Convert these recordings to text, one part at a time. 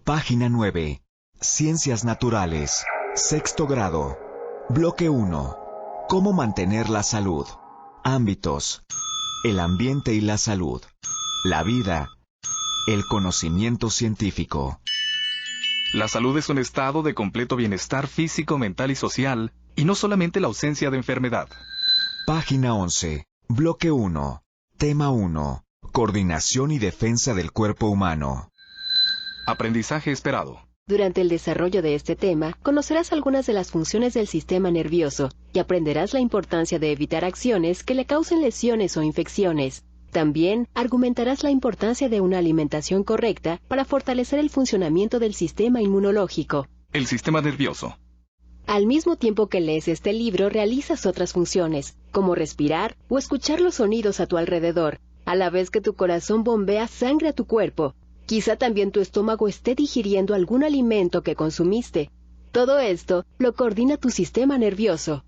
Página 9. Ciencias naturales. Sexto grado. Bloque 1. ¿Cómo mantener la salud? Ámbitos: el ambiente y la salud, la vida, el conocimiento científico. La salud es un estado de completo bienestar físico, mental y social, y no solamente la ausencia de enfermedad. Página 11. Bloque 1. Tema 1. Coordinación y defensa del cuerpo humano. Aprendizaje esperado. Durante el desarrollo de este tema, conocerás algunas de las funciones del sistema nervioso y aprenderás la importancia de evitar acciones que le causen lesiones o infecciones. También argumentarás la importancia de una alimentación correcta para fortalecer el funcionamiento del sistema inmunológico. El sistema nervioso. Al mismo tiempo que lees este libro, realizas otras funciones, como respirar o escuchar los sonidos a tu alrededor, a la vez que tu corazón bombea sangre a tu cuerpo. Quizá también tu estómago esté digiriendo algún alimento que consumiste. Todo esto lo coordina tu sistema nervioso.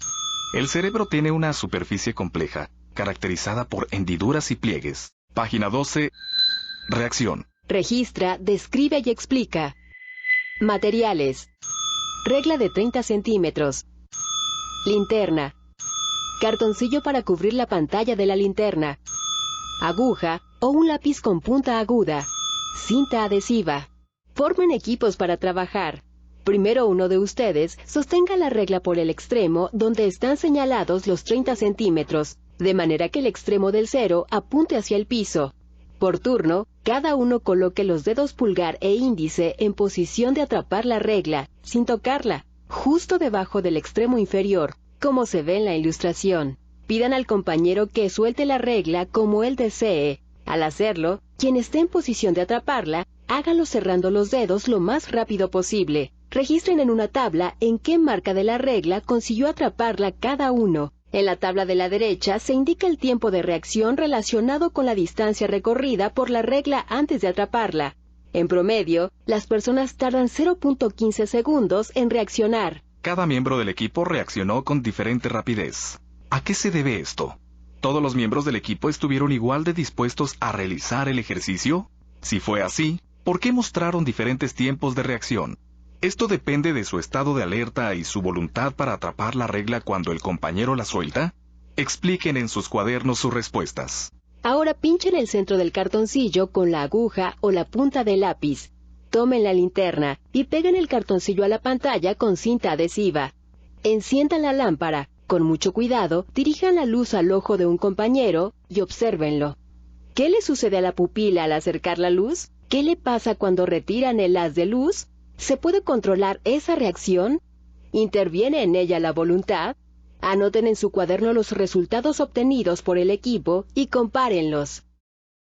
El cerebro tiene una superficie compleja, caracterizada por hendiduras y pliegues. Página 12. Reacción. Registra, describe y explica. Materiales. Regla de 30 centímetros. Linterna. Cartoncillo para cubrir la pantalla de la linterna. Aguja o un lápiz con punta aguda. Cinta adhesiva. Formen equipos para trabajar. Primero uno de ustedes sostenga la regla por el extremo donde están señalados los 30 centímetros, de manera que el extremo del cero apunte hacia el piso. Por turno, cada uno coloque los dedos pulgar e índice en posición de atrapar la regla, sin tocarla, justo debajo del extremo inferior, como se ve en la ilustración. Pidan al compañero que suelte la regla como él desee. Al hacerlo, quien esté en posición de atraparla, hágalo cerrando los dedos lo más rápido posible. Registren en una tabla en qué marca de la regla consiguió atraparla cada uno. En la tabla de la derecha se indica el tiempo de reacción relacionado con la distancia recorrida por la regla antes de atraparla. En promedio, las personas tardan 0.15 segundos en reaccionar. Cada miembro del equipo reaccionó con diferente rapidez. ¿A qué se debe esto? ¿Todos los miembros del equipo estuvieron igual de dispuestos a realizar el ejercicio? Si fue así, ¿por qué mostraron diferentes tiempos de reacción? Esto depende de su estado de alerta y su voluntad para atrapar la regla cuando el compañero la suelta. Expliquen en sus cuadernos sus respuestas. Ahora pinchen el centro del cartoncillo con la aguja o la punta del lápiz. Tomen la linterna y peguen el cartoncillo a la pantalla con cinta adhesiva. Enciendan la lámpara. Con mucho cuidado, dirijan la luz al ojo de un compañero y obsérvenlo. ¿Qué le sucede a la pupila al acercar la luz? ¿Qué le pasa cuando retiran el haz de luz? ¿Se puede controlar esa reacción? ¿Interviene en ella la voluntad? Anoten en su cuaderno los resultados obtenidos por el equipo y compárenlos.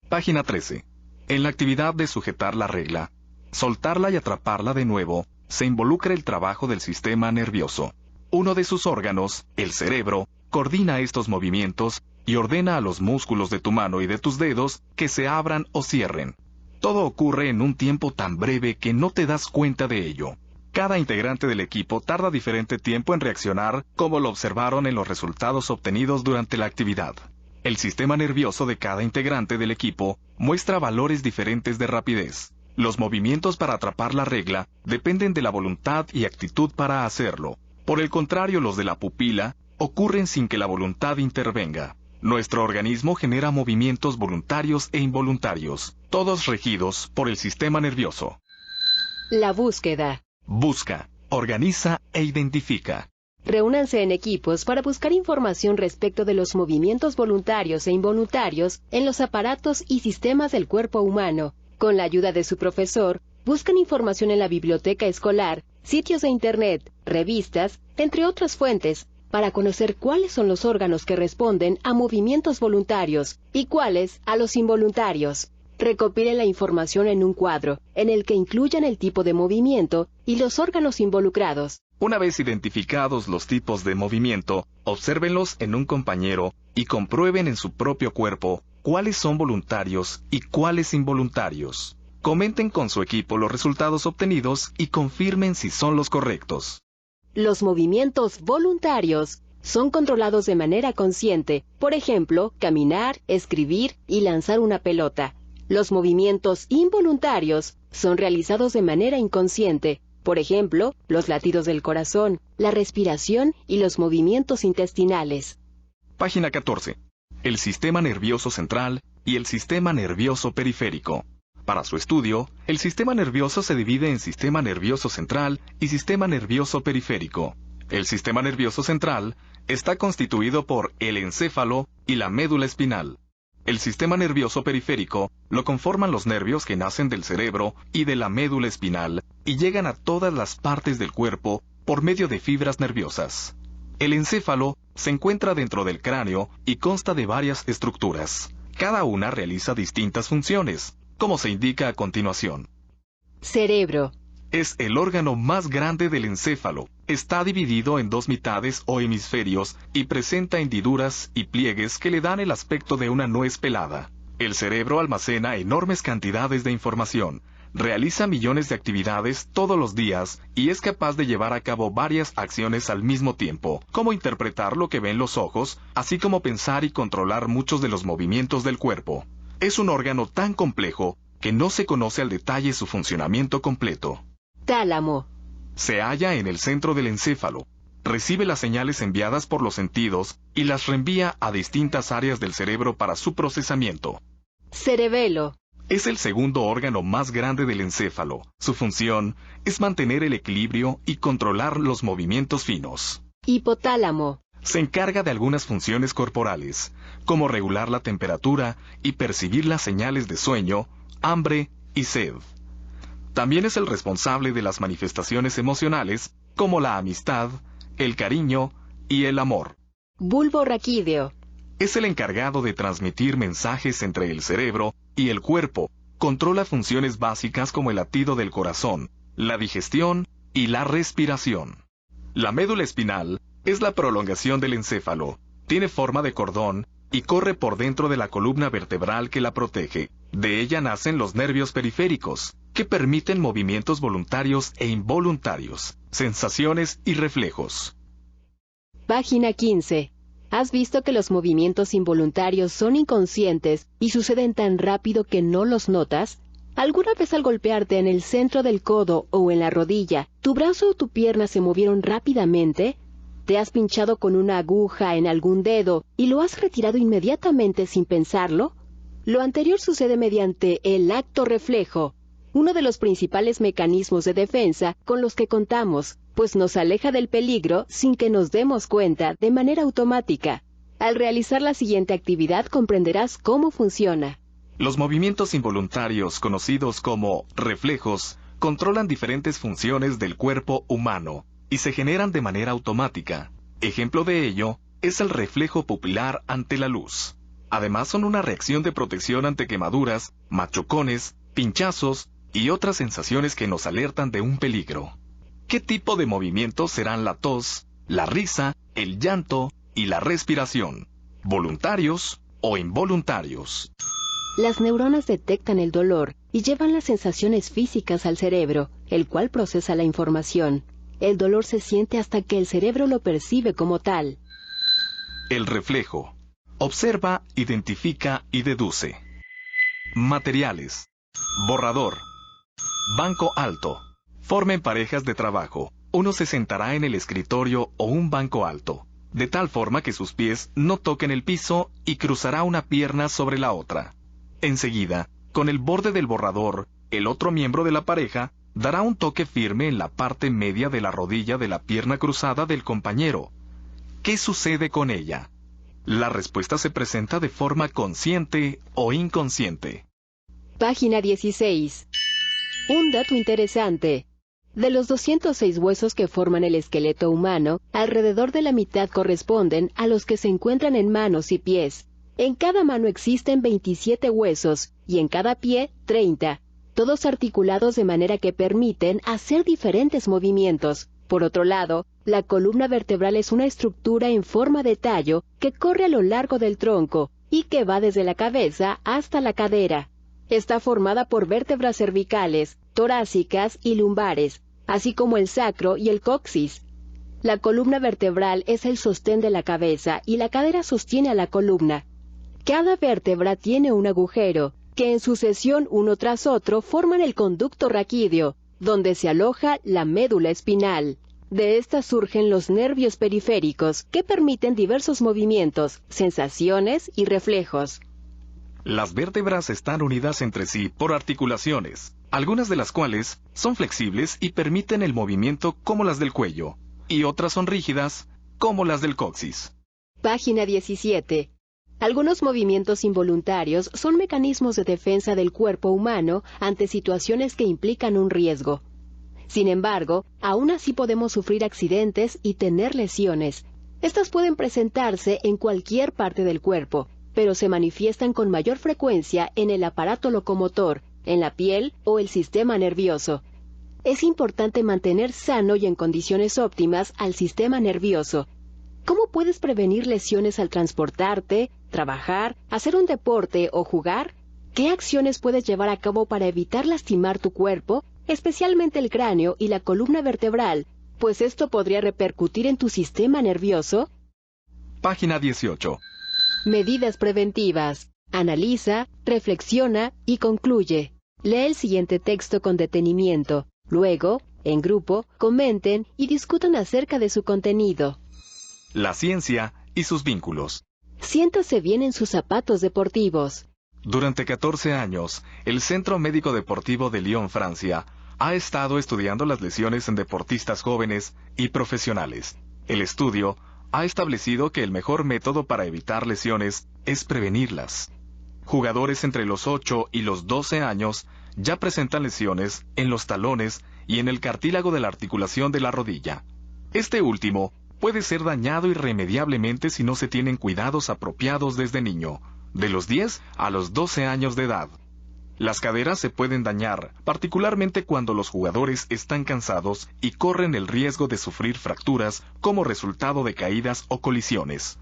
Página 13. En la actividad de sujetar la regla, soltarla y atraparla de nuevo, se involucra el trabajo del sistema nervioso. Uno de sus órganos, el cerebro, coordina estos movimientos y ordena a los músculos de tu mano y de tus dedos que se abran o cierren. Todo ocurre en un tiempo tan breve que no te das cuenta de ello. Cada integrante del equipo tarda diferente tiempo en reaccionar, como lo observaron en los resultados obtenidos durante la actividad. El sistema nervioso de cada integrante del equipo muestra valores diferentes de rapidez. Los movimientos para atrapar la regla dependen de la voluntad y actitud para hacerlo. Por el contrario, los de la pupila ocurren sin que la voluntad intervenga. Nuestro organismo genera movimientos voluntarios e involuntarios, todos regidos por el sistema nervioso. La búsqueda. Busca, organiza e identifica. Reúnanse en equipos para buscar información respecto de los movimientos voluntarios e involuntarios en los aparatos y sistemas del cuerpo humano. Con la ayuda de su profesor, buscan información en la biblioteca escolar, sitios de internet, revistas, entre otras fuentes, para conocer cuáles son los órganos que responden a movimientos voluntarios y cuáles a los involuntarios. Recopilen la información en un cuadro, en el que incluyan el tipo de movimiento y los órganos involucrados. Una vez identificados los tipos de movimiento, obsérvenlos en un compañero y comprueben en su propio cuerpo cuáles son voluntarios y cuáles involuntarios. Comenten con su equipo los resultados obtenidos y confirmen si son los correctos. Los movimientos voluntarios son controlados de manera consciente, por ejemplo, caminar, escribir y lanzar una pelota. Los movimientos involuntarios son realizados de manera inconsciente. Por ejemplo, los latidos del corazón, la respiración y los movimientos intestinales. Página 14. El sistema nervioso central y el sistema nervioso periférico. Para su estudio, el sistema nervioso se divide en sistema nervioso central y sistema nervioso periférico. El sistema nervioso central está constituido por el encéfalo y la médula espinal. El sistema nervioso periférico lo conforman los nervios que nacen del cerebro y de la médula espinal y llegan a todas las partes del cuerpo por medio de fibras nerviosas. El encéfalo se encuentra dentro del cráneo y consta de varias estructuras. Cada una realiza distintas funciones, como se indica a continuación. Cerebro. Es el órgano más grande del encéfalo. Está dividido en dos mitades o hemisferios y presenta hendiduras y pliegues que le dan el aspecto de una nuez pelada. El cerebro almacena enormes cantidades de información, realiza millones de actividades todos los días y es capaz de llevar a cabo varias acciones al mismo tiempo, como interpretar lo que ven los ojos, así como pensar y controlar muchos de los movimientos del cuerpo. Es un órgano tan complejo que no se conoce al detalle su funcionamiento completo. Tálamo. Se halla en el centro del encéfalo. Recibe las señales enviadas por los sentidos y las reenvía a distintas áreas del cerebro para su procesamiento. Cerebelo. Es el segundo órgano más grande del encéfalo. Su función es mantener el equilibrio y controlar los movimientos finos. Hipotálamo. Se encarga de algunas funciones corporales, como regular la temperatura y percibir las señales de sueño, hambre y sed. También es el responsable de las manifestaciones emocionales, como la amistad, el cariño y el amor. Bulbo raquídeo. Es el encargado de transmitir mensajes entre el cerebro y el cuerpo. Controla funciones básicas como el latido del corazón, la digestión y la respiración. La médula espinal es la prolongación del encéfalo. Tiene forma de cordón y corre por dentro de la columna vertebral que la protege. De ella nacen los nervios periféricos, que permiten movimientos voluntarios e involuntarios, sensaciones y reflejos. Página 15. ¿Has visto que los movimientos involuntarios son inconscientes y suceden tan rápido que no los notas? ¿Alguna vez al golpearte en el centro del codo o en la rodilla, tu brazo o tu pierna se movieron rápidamente? ¿Te has pinchado con una aguja en algún dedo y lo has retirado inmediatamente sin pensarlo? Lo anterior sucede mediante el acto reflejo, uno de los principales mecanismos de defensa con los que contamos, pues nos aleja del peligro sin que nos demos cuenta de manera automática. Al realizar la siguiente actividad comprenderás cómo funciona. Los movimientos involuntarios, conocidos como reflejos, controlan diferentes funciones del cuerpo humano y se generan de manera automática. Ejemplo de ello es el reflejo pupilar ante la luz. Además son una reacción de protección ante quemaduras, machucones, pinchazos y otras sensaciones que nos alertan de un peligro. ¿Qué tipo de movimientos serán la tos, la risa, el llanto y la respiración? ¿Voluntarios o involuntarios? Las neuronas detectan el dolor y llevan las sensaciones físicas al cerebro, el cual procesa la información. El dolor se siente hasta que el cerebro lo percibe como tal. El reflejo. Observa, identifica y deduce. Materiales. Borrador. Banco alto. Formen parejas de trabajo. Uno se sentará en el escritorio o un banco alto, de tal forma que sus pies no toquen el piso y cruzará una pierna sobre la otra. Enseguida, con el borde del borrador, el otro miembro de la pareja dará un toque firme en la parte media de la rodilla de la pierna cruzada del compañero. ¿Qué sucede con ella? La respuesta se presenta de forma consciente o inconsciente. Página 16. Un dato interesante. De los 206 huesos que forman el esqueleto humano, alrededor de la mitad corresponden a los que se encuentran en manos y pies. En cada mano existen 27 huesos y en cada pie 30, todos articulados de manera que permiten hacer diferentes movimientos. Por otro lado, la columna vertebral es una estructura en forma de tallo que corre a lo largo del tronco y que va desde la cabeza hasta la cadera. Está formada por vértebras cervicales, torácicas y lumbares, así como el sacro y el coxis. La columna vertebral es el sostén de la cabeza y la cadera sostiene a la columna. Cada vértebra tiene un agujero, que en sucesión uno tras otro forman el conducto raquídeo, donde se aloja la médula espinal. De esta surgen los nervios periféricos, que permiten diversos movimientos, sensaciones y reflejos. Las vértebras están unidas entre sí por articulaciones, algunas de las cuales son flexibles y permiten el movimiento como las del cuello, y otras son rígidas como las del coxis. Página 17. Algunos movimientos involuntarios son mecanismos de defensa del cuerpo humano ante situaciones que implican un riesgo. Sin embargo, aún así podemos sufrir accidentes y tener lesiones. Estas pueden presentarse en cualquier parte del cuerpo, pero se manifiestan con mayor frecuencia en el aparato locomotor, en la piel o el sistema nervioso. Es importante mantener sano y en condiciones óptimas al sistema nervioso. ¿Cómo puedes prevenir lesiones al transportarte, trabajar, hacer un deporte o jugar? ¿Qué acciones puedes llevar a cabo para evitar lastimar tu cuerpo, especialmente el cráneo y la columna vertebral, pues esto podría repercutir en tu sistema nervioso? Página 18. Medidas preventivas. Analiza, reflexiona y concluye. Lee el siguiente texto con detenimiento. Luego, en grupo, comenten y discutan acerca de su contenido. La ciencia y sus vínculos. Siéntase bien en sus zapatos deportivos. Durante 14 años, el Centro Médico Deportivo de Lyon, Francia, ha estado estudiando las lesiones en deportistas jóvenes y profesionales. El estudio ha establecido que el mejor método para evitar lesiones es prevenirlas. Jugadores entre los 8 y los 12 años ya presentan lesiones en los talones y en el cartílago de la articulación de la rodilla. Este último puede ser dañado irremediablemente si no se tienen cuidados apropiados desde niño, de los 10 a los 12 años de edad. Las caderas se pueden dañar, particularmente cuando los jugadores están cansados y corren el riesgo de sufrir fracturas como resultado de caídas o colisiones.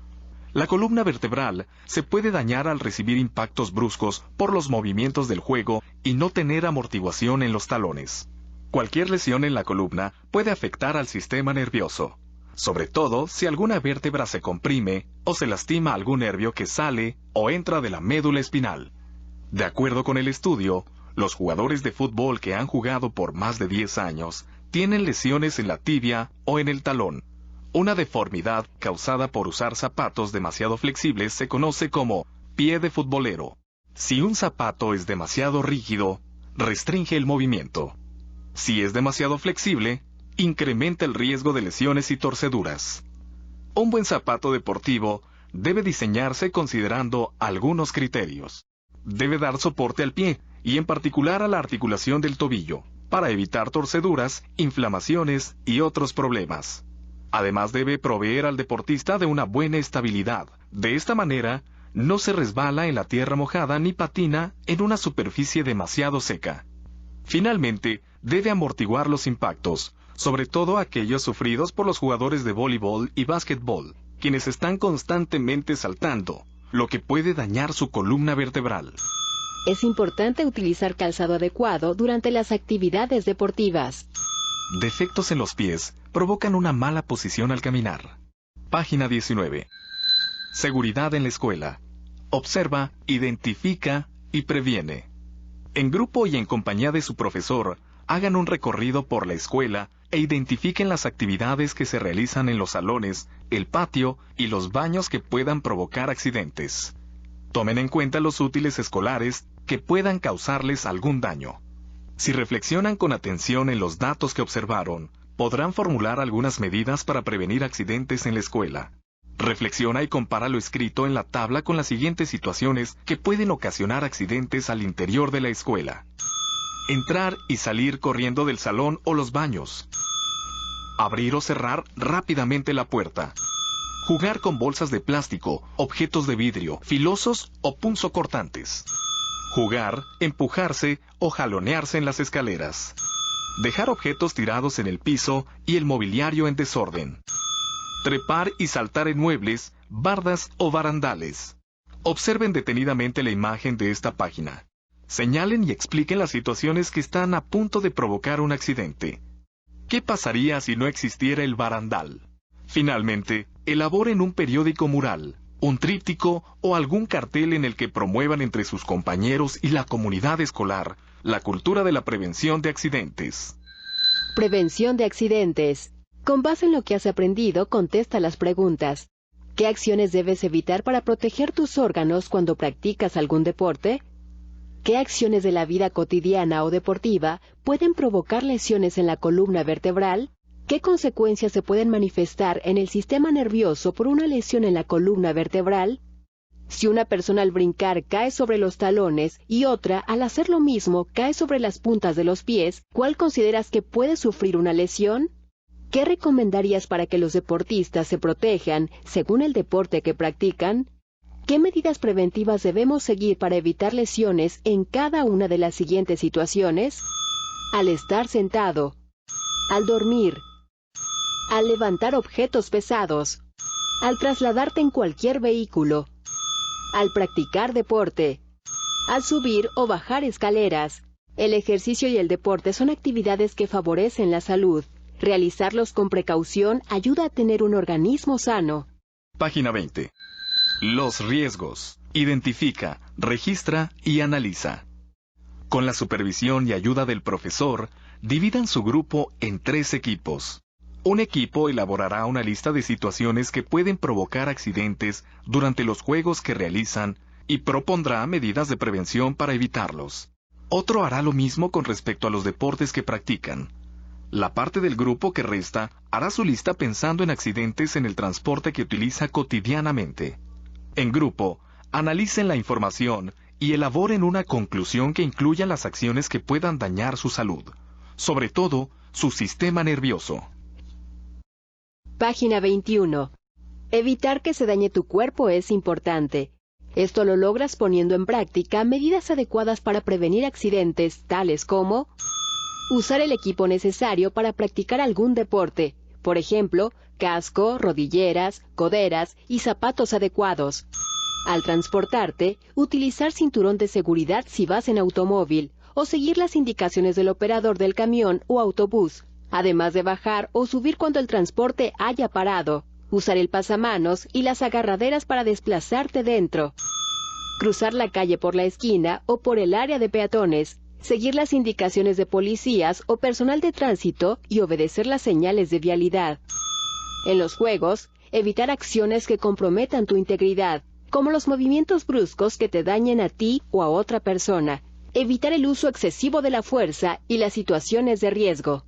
La columna vertebral se puede dañar al recibir impactos bruscos por los movimientos del juego y no tener amortiguación en los talones. Cualquier lesión en la columna puede afectar al sistema nervioso, sobre todo si alguna vértebra se comprime o se lastima algún nervio que sale o entra de la médula espinal. De acuerdo con el estudio, los jugadores de fútbol que han jugado por más de 10 años tienen lesiones en la tibia o en el talón. Una deformidad causada por usar zapatos demasiado flexibles se conoce como pie de futbolero. Si un zapato es demasiado rígido, restringe el movimiento. Si es demasiado flexible, incrementa el riesgo de lesiones y torceduras. Un buen zapato deportivo debe diseñarse considerando algunos criterios. Debe dar soporte al pie, y en particular a la articulación del tobillo, para evitar torceduras, inflamaciones y otros problemas. Además debe proveer al deportista de una buena estabilidad. De esta manera, no se resbala en la tierra mojada ni patina en una superficie demasiado seca. Finalmente, debe amortiguar los impactos, sobre todo aquellos sufridos por los jugadores de voleibol y básquetbol, quienes están constantemente saltando, lo que puede dañar su columna vertebral. Es importante utilizar calzado adecuado durante las actividades deportivas. Defectos en los pies provocan una mala posición al caminar. Página 19. Seguridad en la escuela. Observa, identifica y previene. En grupo y en compañía de su profesor, hagan un recorrido por la escuela e identifiquen las actividades que se realizan en los salones, el patio y los baños que puedan provocar accidentes. Tomen en cuenta los útiles escolares que puedan causarles algún daño. Si reflexionan con atención en los datos que observaron, podrán formular algunas medidas para prevenir accidentes en la escuela. Reflexiona y compara lo escrito en la tabla con las siguientes situaciones que pueden ocasionar accidentes al interior de la escuela. Entrar y salir corriendo del salón o los baños. Abrir o cerrar rápidamente la puerta. Jugar con bolsas de plástico, objetos de vidrio, filosos o punzocortantes. Jugar, empujarse o jalonearse en las escaleras. Dejar objetos tirados en el piso y el mobiliario en desorden. Trepar y saltar en muebles, bardas o barandales. Observen detenidamente la imagen de esta página. Señalen y expliquen las situaciones que están a punto de provocar un accidente. ¿Qué pasaría si no existiera el barandal? Finalmente, elaboren un periódico mural. un tríptico o algún cartel en el que promuevan entre sus compañeros y la comunidad escolar la cultura de la prevención de accidentes. Prevención de accidentes. Con base en lo que has aprendido, contesta las preguntas. ¿Qué acciones debes evitar para proteger tus órganos cuando practicas algún deporte? ¿Qué acciones de la vida cotidiana o deportiva pueden provocar lesiones en la columna vertebral? ¿Qué consecuencias se pueden manifestar en el sistema nervioso por una lesión en la columna vertebral? Si una persona al brincar cae sobre los talones y otra al hacer lo mismo cae sobre las puntas de los pies, ¿cuál consideras que puede sufrir una lesión? ¿Qué recomendarías para que los deportistas se protejan según el deporte que practican? ¿Qué medidas preventivas debemos seguir para evitar lesiones en cada una de las siguientes situaciones? Al estar sentado, al dormir, al levantar objetos pesados, al trasladarte en cualquier vehículo, al practicar deporte, al subir o bajar escaleras. El ejercicio y el deporte son actividades que favorecen la salud. Realizarlos con precaución ayuda a tener un organismo sano. Página 20. Los riesgos. Identifica, registra y analiza. Con la supervisión y ayuda del profesor, dividan su grupo en 3 equipos. Un equipo elaborará una lista de situaciones que pueden provocar accidentes durante los juegos que realizan y propondrá medidas de prevención para evitarlos. Otro hará lo mismo con respecto a los deportes que practican. La parte del grupo que resta hará su lista pensando en accidentes en el transporte que utiliza cotidianamente. En grupo, analicen la información y elaboren una conclusión que incluya las acciones que puedan dañar su salud, sobre todo su sistema nervioso. Página 21. Evitar que se dañe tu cuerpo es importante. Esto lo logras poniendo en práctica medidas adecuadas para prevenir accidentes, tales como usar el equipo necesario para practicar algún deporte, por ejemplo, casco, rodilleras, coderas y zapatos adecuados. Al transportarte, utilizar cinturón de seguridad si vas en automóvil, o seguir las indicaciones del operador del camión o autobús, además de bajar o subir cuando el transporte haya parado. Usar el pasamanos y las agarraderas para desplazarte dentro. Cruzar la calle por la esquina o por el área de peatones. Seguir las indicaciones de policías o personal de tránsito y obedecer las señales de vialidad. En los juegos, evitar acciones que comprometan tu integridad, como los movimientos bruscos que te dañen a ti o a otra persona. Evitar el uso excesivo de la fuerza y las situaciones de riesgo.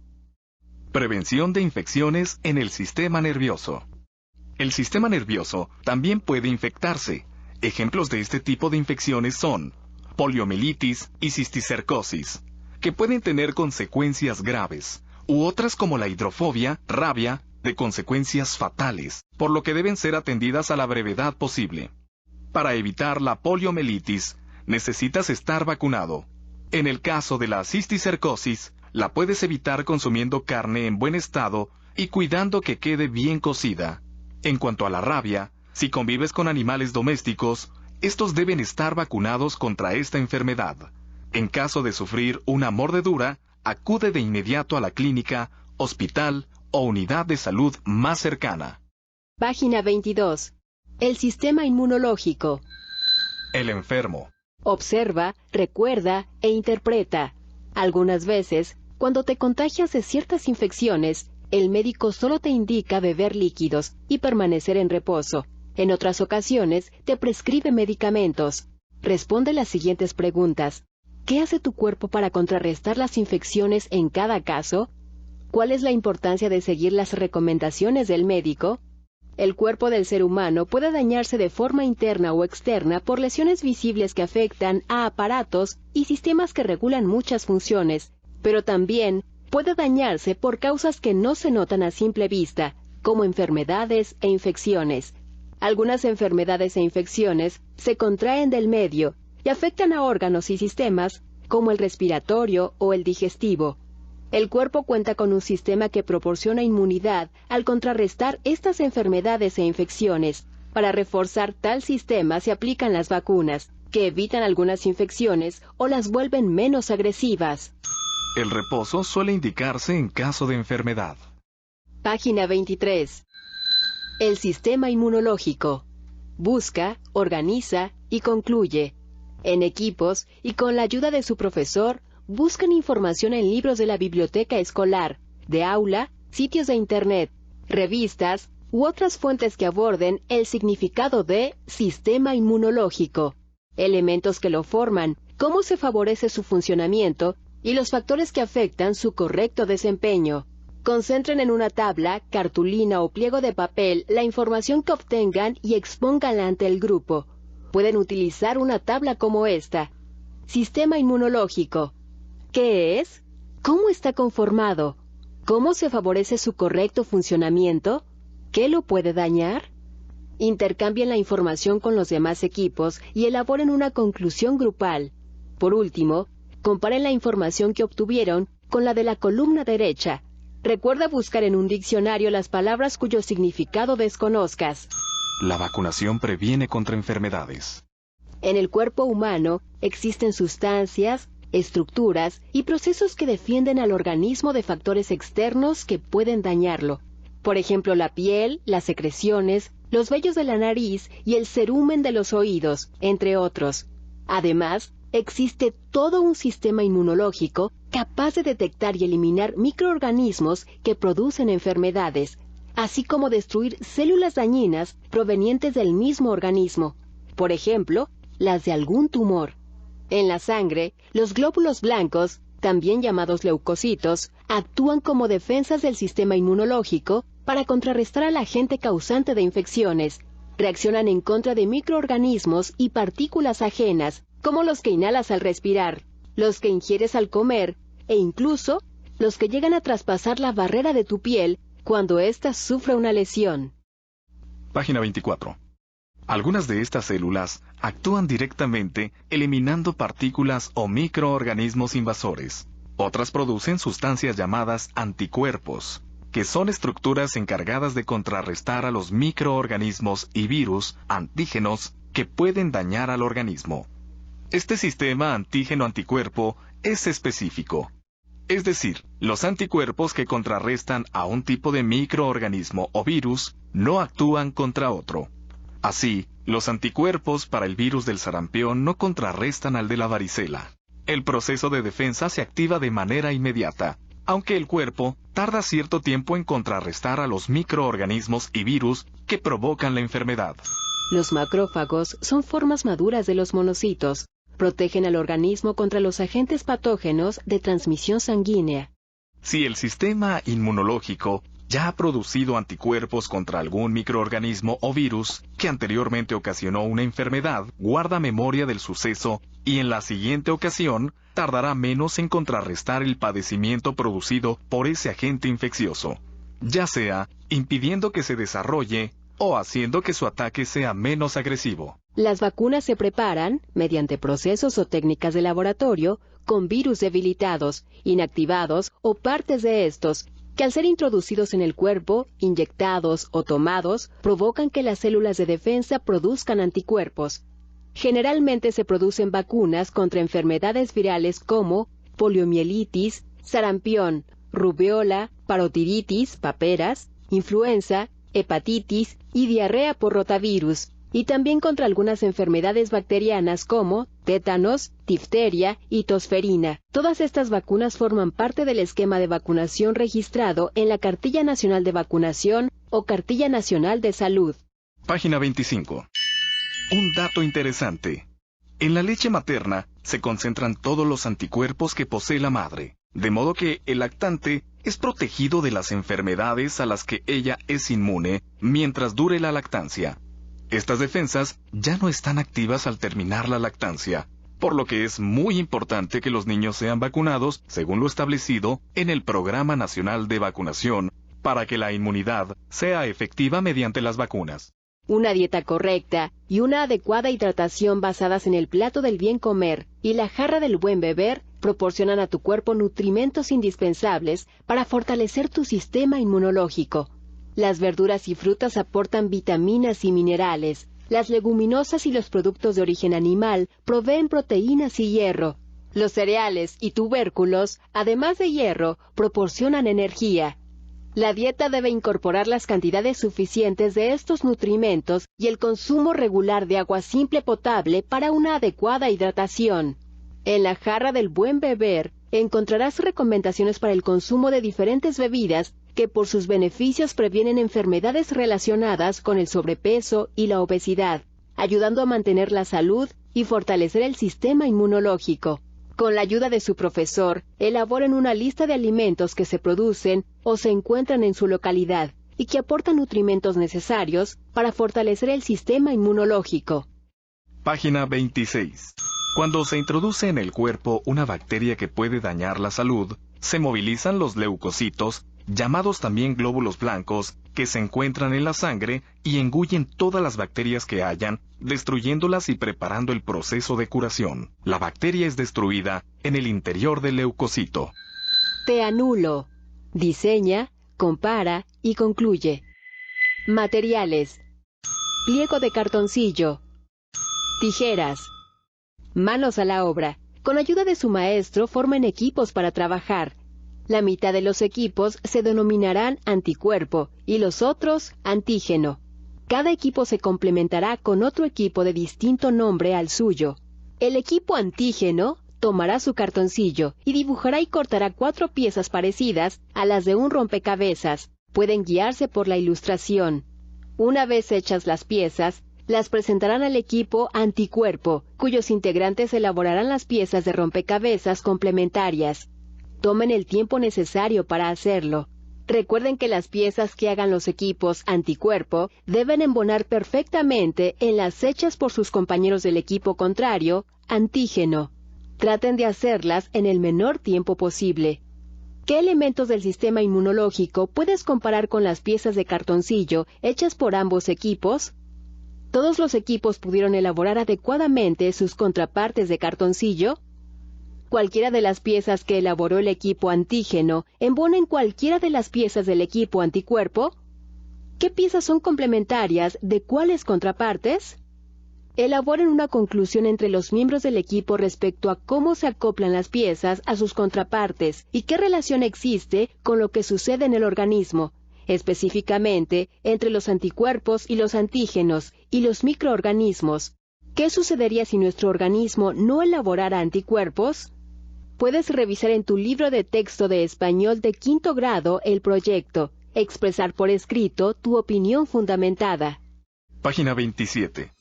Prevención de infecciones en el sistema nervioso. El sistema nervioso también puede infectarse. Ejemplos de este tipo de infecciones son poliomielitis y cisticercosis, que pueden tener consecuencias graves, u otras como la hidrofobia, rabia, de consecuencias fatales, por lo que deben ser atendidas a la brevedad posible. Para evitar la poliomielitis, necesitas estar vacunado. En el caso de la cisticercosis, la puedes evitar consumiendo carne en buen estado y cuidando que quede bien cocida. En cuanto a la rabia, si convives con animales domésticos, estos deben estar vacunados contra esta enfermedad. En caso de sufrir una mordedura, acude de inmediato a la clínica, hospital o unidad de salud más cercana. Página 22. El sistema inmunológico. El enfermo. Observa, recuerda e interpreta. Algunas veces, cuando te contagias de ciertas infecciones, el médico solo te indica beber líquidos y permanecer en reposo. En otras ocasiones, te prescribe medicamentos. Responde las siguientes preguntas. ¿Qué hace tu cuerpo para contrarrestar las infecciones en cada caso? ¿Cuál es la importancia de seguir las recomendaciones del médico? El cuerpo del ser humano puede dañarse de forma interna o externa por lesiones visibles que afectan a aparatos y sistemas que regulan muchas funciones, pero también puede dañarse por causas que no se notan a simple vista, como enfermedades e infecciones. Algunas enfermedades e infecciones se contraen del medio y afectan a órganos y sistemas como el respiratorio o el digestivo. El cuerpo cuenta con un sistema que proporciona inmunidad al contrarrestar estas enfermedades e infecciones. Para reforzar tal sistema se aplican las vacunas, que evitan algunas infecciones o las vuelven menos agresivas. El reposo suele indicarse en caso de enfermedad. Página 23. El sistema inmunológico. busca, organiza y concluye. En equipos y con la ayuda de su profesor, buscan información en libros de la biblioteca escolar, de aula, sitios de internet, revistas u otras fuentes que aborden el significado de sistema inmunológico, elementos que lo forman, cómo se favorece su funcionamiento y los factores que afectan su correcto desempeño. Concentren en una tabla, cartulina o pliego de papel la información que obtengan y expónganla ante el grupo. Pueden utilizar una tabla como esta. Sistema inmunológico. ¿Qué es? ¿Cómo está conformado? ¿Cómo se favorece su correcto funcionamiento? ¿Qué lo puede dañar? Intercambien la información con los demás equipos y elaboren una conclusión grupal. Por último, comparen la información que obtuvieron con la de la columna derecha. Recuerda buscar en un diccionario las palabras cuyo significado desconozcas. La vacunación previene contra enfermedades. En el cuerpo humano existen sustancias, estructuras y procesos que defienden al organismo de factores externos que pueden dañarlo. Por ejemplo, la piel, las secreciones, los vellos de la nariz y el cerumen de los oídos, entre otros. Además, existe todo un sistema inmunológico capaz de detectar y eliminar microorganismos que producen enfermedades, así como destruir células dañinas provenientes del mismo organismo, por ejemplo, las de algún tumor. En la sangre, los glóbulos blancos, también llamados leucocitos, actúan como defensas del sistema inmunológico para contrarrestar al agente causante de infecciones. Reaccionan en contra de microorganismos y partículas ajenas, como los que inhalas al respirar, los que ingieres al comer, e incluso los que llegan a traspasar la barrera de tu piel cuando ésta sufre una lesión. Página 24. Algunas de estas células actúan directamente eliminando partículas o microorganismos invasores. Otras producen sustancias llamadas anticuerpos, que son estructuras encargadas de contrarrestar a los microorganismos y virus antígenos que pueden dañar al organismo. Este sistema antígeno-anticuerpo es específico. Es decir, los anticuerpos que contrarrestan a un tipo de microorganismo o virus no actúan contra otro. Así, los anticuerpos para el virus del sarampión no contrarrestan al de la varicela. El proceso de defensa se activa de manera inmediata, aunque el cuerpo tarda cierto tiempo en contrarrestar a los microorganismos y virus que provocan la enfermedad. Los macrófagos son formas maduras de los monocitos. Protegen al organismo contra los agentes patógenos de transmisión sanguínea. Si el sistema inmunológico ya ha producido anticuerpos contra algún microorganismo o virus que anteriormente ocasionó una enfermedad, guarda memoria del suceso y en la siguiente ocasión tardará menos en contrarrestar el padecimiento producido por ese agente infeccioso, ya sea impidiendo que se desarrolle o haciendo que su ataque sea menos agresivo. Las vacunas se preparan, mediante procesos o técnicas de laboratorio, con virus debilitados, inactivados o partes de estos, que al ser introducidos en el cuerpo, inyectados o tomados, provocan que las células de defensa produzcan anticuerpos. Generalmente se producen vacunas contra enfermedades virales como poliomielitis, sarampión, rubiola, parotiditis, paperas, influenza, hepatitis y diarrea por rotavirus, y también contra algunas enfermedades bacterianas como tétanos, difteria y tosferina. Todas estas vacunas forman parte del esquema de vacunación registrado en la Cartilla Nacional de Vacunación o Cartilla Nacional de Salud. Página 25. Un dato interesante. En la leche materna se concentran todos los anticuerpos que posee la madre, de modo que el lactante es protegido de las enfermedades a las que ella es inmune mientras dure la lactancia. Estas defensas ya no están activas al terminar la lactancia, por lo que es muy importante que los niños sean vacunados según lo establecido en el Programa Nacional de Vacunación, para que la inmunidad sea efectiva mediante las vacunas. Una dieta correcta y una adecuada hidratación basadas en el plato del bien comer y la jarra del buen beber proporcionan a tu cuerpo nutrimentos indispensables para fortalecer tu sistema inmunológico. Las verduras y frutas aportan vitaminas y minerales. Las leguminosas y los productos de origen animal proveen proteínas y hierro. Los cereales y tubérculos, además de hierro, proporcionan energía. La dieta debe incorporar las cantidades suficientes de estos nutrimentos y el consumo regular de agua simple potable para una adecuada hidratación. En la jarra del buen beber encontrarás recomendaciones para el consumo de diferentes bebidas que por sus beneficios previenen enfermedades relacionadas con el sobrepeso y la obesidad, ayudando a mantener la salud y fortalecer el sistema inmunológico. Con la ayuda de su profesor, elaboren una lista de alimentos que se producen o se encuentran en su localidad y que aportan nutrimentos necesarios para fortalecer el sistema inmunológico. Página 26. Cuando se introduce en el cuerpo una bacteria que puede dañar la salud, se movilizan los leucocitos, llamados también glóbulos blancos, que se encuentran en la sangre y engullen todas las bacterias que hayan, destruyéndolas y preparando el proceso de curación. La bacteria es destruida en el interior del leucocito. Te anulo. Diseña, compara y concluye. Materiales: pliego de cartoncillo, tijeras. Manos a la obra. Con ayuda de su maestro formen equipos para trabajar. La mitad de los equipos se denominarán anticuerpo y los otros antígeno. Cada equipo se complementará con otro equipo de distinto nombre al suyo. El equipo antígeno tomará su cartoncillo y dibujará y cortará 4 piezas parecidas a las de un rompecabezas. Pueden guiarse por la ilustración. Una vez hechas las piezas, las presentarán al equipo anticuerpo, cuyos integrantes elaborarán las piezas de rompecabezas complementarias. Tomen el tiempo necesario para hacerlo. Recuerden que las piezas que hagan los equipos anticuerpo deben embonar perfectamente en las hechas por sus compañeros del equipo contrario, antígeno. Traten de hacerlas en el menor tiempo posible. ¿Qué elementos del sistema inmunológico puedes comparar con las piezas de cartoncillo hechas por ambos equipos? ¿Todos los equipos pudieron elaborar adecuadamente sus contrapartes de cartoncillo? Cualquiera de las piezas que elaboró el equipo antígeno embona en cualquiera de las piezas del equipo anticuerpo. ¿Qué piezas son complementarias de cuáles contrapartes? Elaboren una conclusión entre los miembros del equipo respecto a cómo se acoplan las piezas a sus contrapartes y qué relación existe con lo que sucede en el organismo, específicamente entre los anticuerpos y los antígenos y los microorganismos. ¿Qué sucedería si nuestro organismo no elaborara anticuerpos? Puedes revisar en tu libro de texto de español de 5º grado el proyecto, expresar por escrito tu opinión fundamentada. Página 27.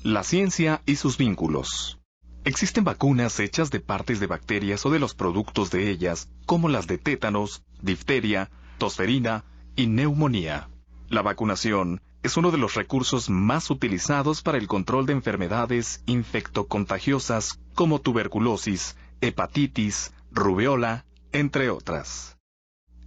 La ciencia y sus vínculos. Existen vacunas hechas de partes de bacterias o de los productos de ellas, como las de tétanos, difteria, tosferina y neumonía. La vacunación es uno de los recursos más utilizados para el control de enfermedades infectocontagiosas como tuberculosis, hepatitis, rubeola, entre otras.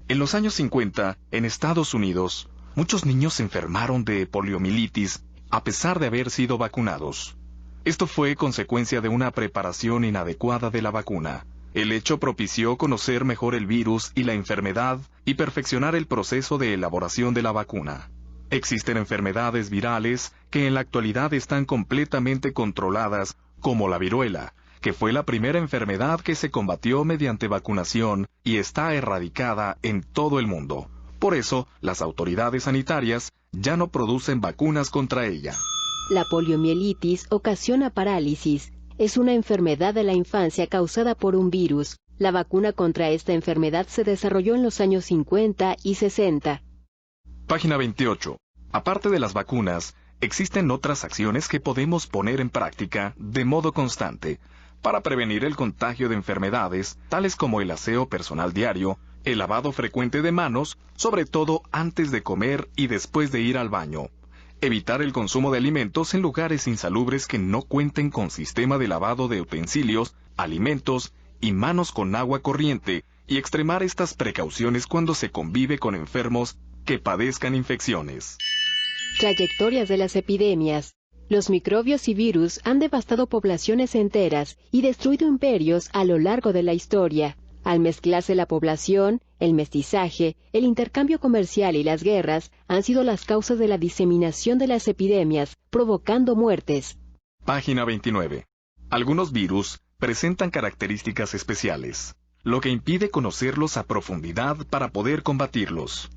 En los años 50, en Estados Unidos, muchos niños se enfermaron de poliomielitis a pesar de haber sido vacunados. Esto fue consecuencia de una preparación inadecuada de la vacuna. El hecho propició conocer mejor el virus y la enfermedad y perfeccionar el proceso de elaboración de la vacuna. Existen enfermedades virales que en la actualidad están completamente controladas, como la viruela, que fue la primera enfermedad que se combatió mediante vacunación y está erradicada en todo el mundo. Por eso, las autoridades sanitarias ya no producen vacunas contra ella. La poliomielitis ocasiona parálisis. Es una enfermedad de la infancia causada por un virus. La vacuna contra esta enfermedad se desarrolló en los años 50 y 60. Página 28. Aparte de las vacunas, existen otras acciones que podemos poner en práctica de modo constante para prevenir el contagio de enfermedades, tales como el aseo personal diario, el lavado frecuente de manos, sobre todo antes de comer y después de ir al baño. Evitar el consumo de alimentos en lugares insalubres que no cuenten con sistema de lavado de utensilios, alimentos y manos con agua corriente, y extremar estas precauciones cuando se convive con enfermos que padezcan infecciones. Trayectorias de las epidemias. Los microbios y virus han devastado poblaciones enteras y destruido imperios a lo largo de la historia. Al mezclarse la población, el mestizaje, el intercambio comercial y las guerras han sido las causas de la diseminación de las epidemias, provocando muertes. Página 29. Algunos virus presentan características especiales, lo que impide conocerlos a profundidad para poder combatirlos.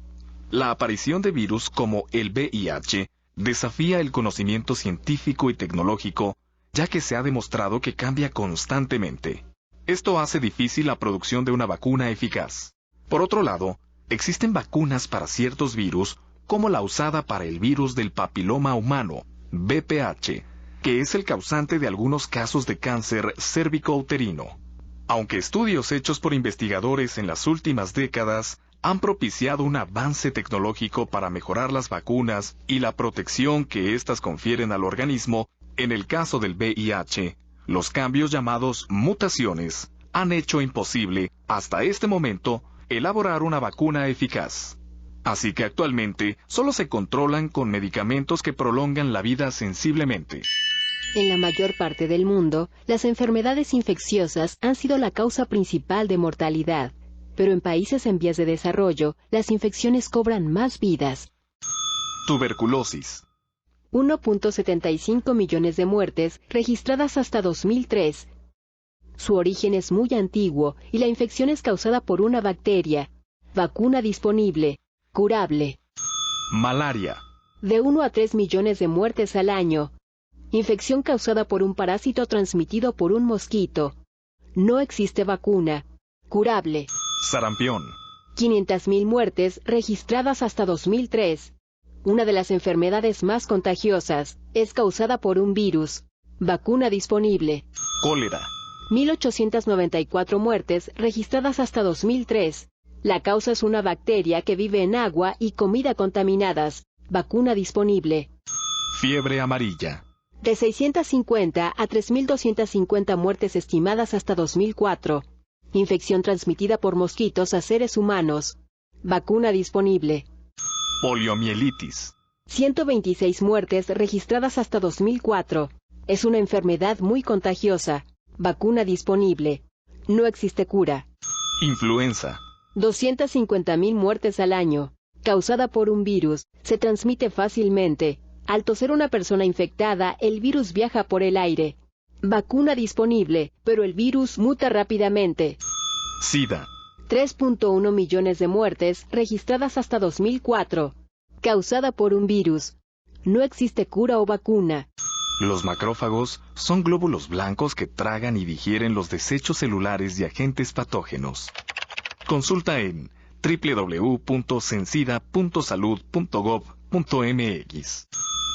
La aparición de virus como el VIH desafía el conocimiento científico y tecnológico, ya que se ha demostrado que cambia constantemente. Esto hace difícil la producción de una vacuna eficaz. Por otro lado, existen vacunas para ciertos virus, como la usada para el virus del papiloma humano, VPH, que es el causante de algunos casos de cáncer cérvico-uterino. Aunque estudios hechos por investigadores en las últimas décadas han propiciado un avance tecnológico para mejorar las vacunas y la protección que éstas confieren al organismo, en el caso del VIH, los cambios llamados mutaciones han hecho imposible, hasta este momento, elaborar una vacuna eficaz. Así que actualmente solo se controlan con medicamentos que prolongan la vida sensiblemente. En la mayor parte del mundo, las enfermedades infecciosas han sido la causa principal de mortalidad, pero en países en vías de desarrollo, las infecciones cobran más vidas. Tuberculosis. 1.75 millones de muertes registradas hasta 2003. Su origen es muy antiguo y la infección es causada por una bacteria. Vacuna disponible. Curable. Malaria. De 1 a 3 millones de muertes al año. Infección causada por un parásito transmitido por un mosquito. No existe vacuna. Curable. Sarampión. 500.000 muertes registradas hasta 2003. Una de las enfermedades más contagiosas, es causada por un virus. Vacuna disponible. Cólera. 1.894 muertes registradas hasta 2003. La causa es una bacteria que vive en agua y comida contaminadas. Vacuna disponible. Fiebre amarilla. De 650 a 3.250 muertes estimadas hasta 2004. Infección transmitida por mosquitos a seres humanos. Vacuna disponible. Poliomielitis. 126 muertes registradas hasta 2004. Es una enfermedad muy contagiosa. Vacuna disponible. No existe cura. Influenza. 250.000 muertes al año. Causada por un virus. Se transmite fácilmente. Al toser una persona infectada, el virus viaja por el aire. Vacuna disponible, pero el virus muta rápidamente. SIDA. 3.1 millones de muertes registradas hasta 2004. Causada por un virus. No existe cura o vacuna. Los macrófagos son glóbulos blancos que tragan y digieren los desechos celulares y agentes patógenos. Consulta en www.censida.salud.gov.mx.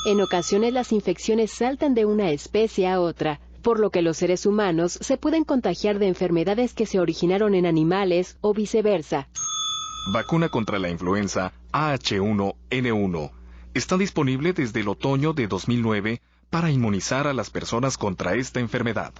En ocasiones las infecciones saltan de una especie a otra, por lo que los seres humanos se pueden contagiar de enfermedades que se originaron en animales o viceversa. Vacuna contra la influenza AH1N1 está disponible desde el otoño de 2009 para inmunizar a las personas contra esta enfermedad.